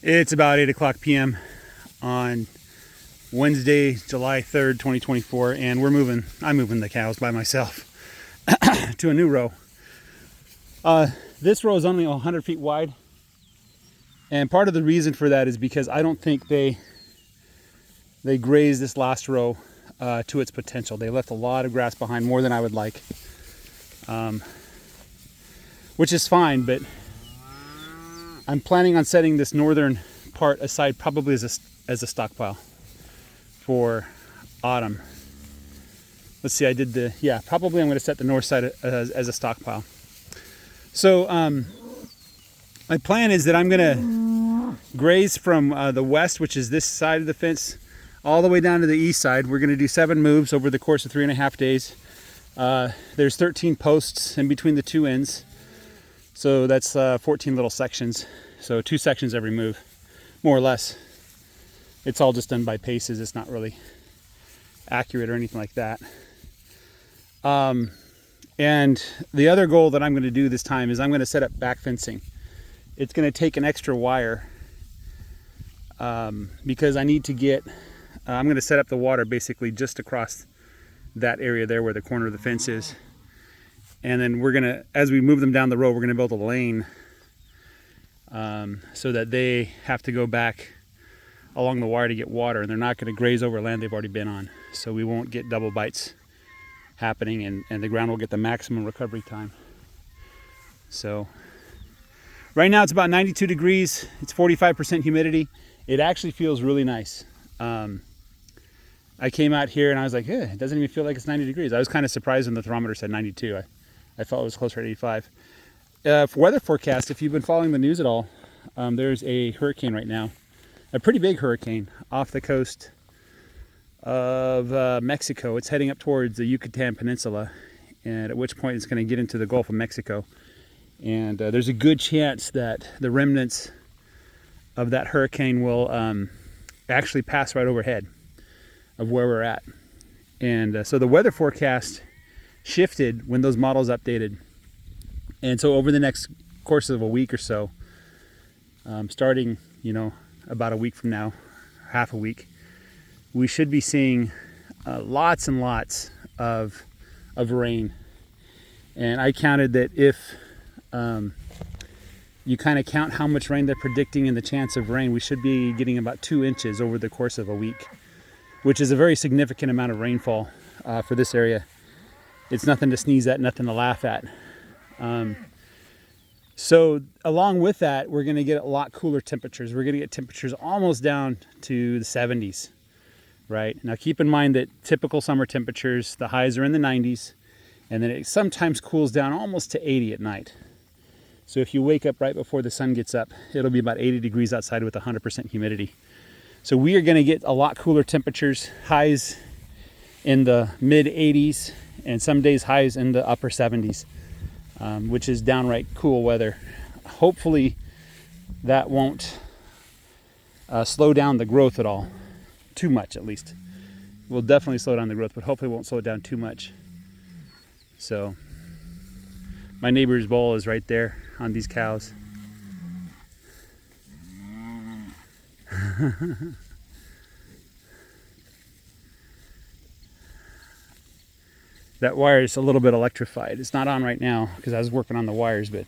It's about 8 o'clock p.m. on Wednesday, July 3rd, 2024, and I'm moving the cows by myself to a new row. This row is only 100 feet wide, and part of the reason for that is because I don't think they grazed this last row to its potential. They left a lot of grass behind, more than I would like, which is fine, but I'm planning on setting this northern part aside probably as a stockpile for autumn. Let's see, probably I'm going to set the north side as a stockpile. So my plan is that I'm going to graze from the west, which is this side of the fence, all the way down to the east side. We're going to do 7 moves over the course of 3.5 days. There's 13 posts in between the two ends. So that's 14 little sections. So 2 sections every move, more or less. It's all just done by paces. It's not really accurate or anything like that. And the other goal that I'm going to do this time is I'm going to set up back fencing. It's going to take an extra wire because I need to get, I'm going to set up the water basically just across that area there where the corner of the fence is. And then we're going to, as we move them down the road, we're going to build a lane so that they have to go back along the wire to get water, and they're not going to graze over land they've already been on. So we won't get double bites happening, and the ground will get the maximum recovery time. So right now it's about 92 degrees. It's 45% humidity. It actually feels really nice. I came out here and I was like, it doesn't even feel like it's 90 degrees. I was kind of surprised when the thermometer said 92. I felt it was closer to 85. For weather forecast, if you've been following the news at all, there's a hurricane right now, a pretty big hurricane off the coast of Mexico. It's heading up towards the Yucatan Peninsula, and at which point it's going to get into the Gulf of Mexico. And there's a good chance that the remnants of that hurricane will actually pass right overhead of where we're at. And so the weather forecast shifted when those models updated. And so over the next course of a week or so, starting, about a week from now, half a week, we should be seeing lots and lots of rain. And I counted that if you kind of count how much rain they're predicting and the chance of rain, we should be getting about 2 inches over the course of a week, which is a very significant amount of rainfall for this area. It's nothing to sneeze at, nothing to laugh at. So along with that, we're going to get a lot cooler temperatures. We're going to get temperatures almost down to the 70s, right? Now keep in mind that typical summer temperatures, the highs are in the 90s, and then it sometimes cools down almost to 80 at night. So if you wake up right before the sun gets up, it'll be about 80 degrees outside with 100% humidity. So we are going to get a lot cooler temperatures, highs in the mid 80s, and some days highs in the upper 70s. Which is downright cool weather. Hopefully that won't slow down the growth at all, too much at least. Will definitely slow down the growth, but hopefully it won't slow it down too much. So my neighbor's bowl is right there on these cows. That wire is a little bit electrified. It's not on right now because I was working on the wires, but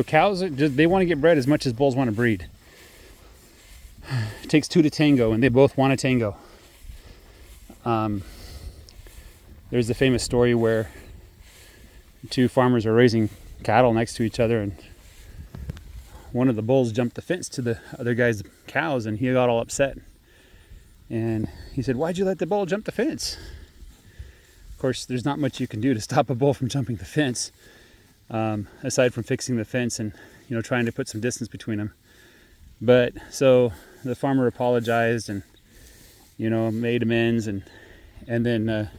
cows, they want to get bred as much as bulls want to breed. It takes 2 to tango, and they both want to tango. There's the famous story where 2 farmers are raising cattle next to each other, and one of the bulls jumped the fence to the other guy's cows, and he got all upset. And he said, "Why'd you let the bull jump the fence?" Of course, there's not much you can do to stop a bull from jumping the fence, aside from fixing the fence and trying to put some distance between them. But so the farmer apologized and made amends, and then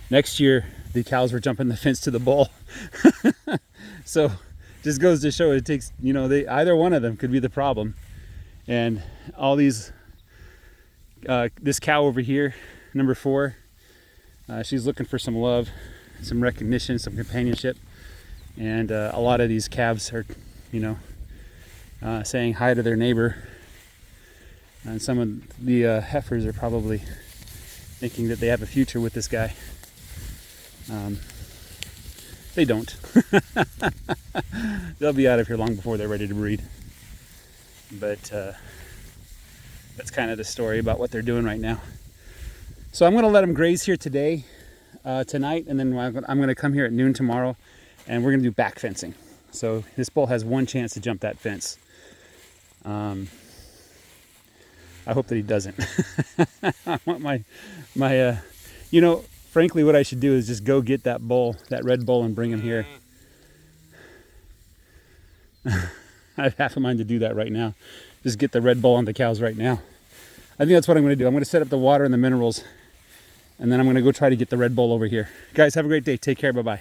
next year the cows were jumping the fence to the bull. So just goes to show it takes either one of them could be the problem. And all these. This cow over here, number 4, she's looking for some love, some recognition, some companionship, and a lot of these calves are saying hi to their neighbor. And some of the heifers are probably thinking that they have a future with this guy. They don't. They'll be out of here long before they're ready to breed. But that's kind of the story about what they're doing right now. So I'm going to let them graze here tonight, and then I'm going to come here at noon tomorrow, and we're going to do back fencing. So this bull has one chance to jump that fence. I hope that he doesn't. I want frankly, what I should do is just go get that bull, that red bull, and bring him here. I have half a mind to do that right now. Just get the red bull on the cows right now. I think that's what I'm going to do. I'm going to set up the water and the minerals, and then I'm going to go try to get the red bull over here. Guys, have a great day. Take care. Bye-bye.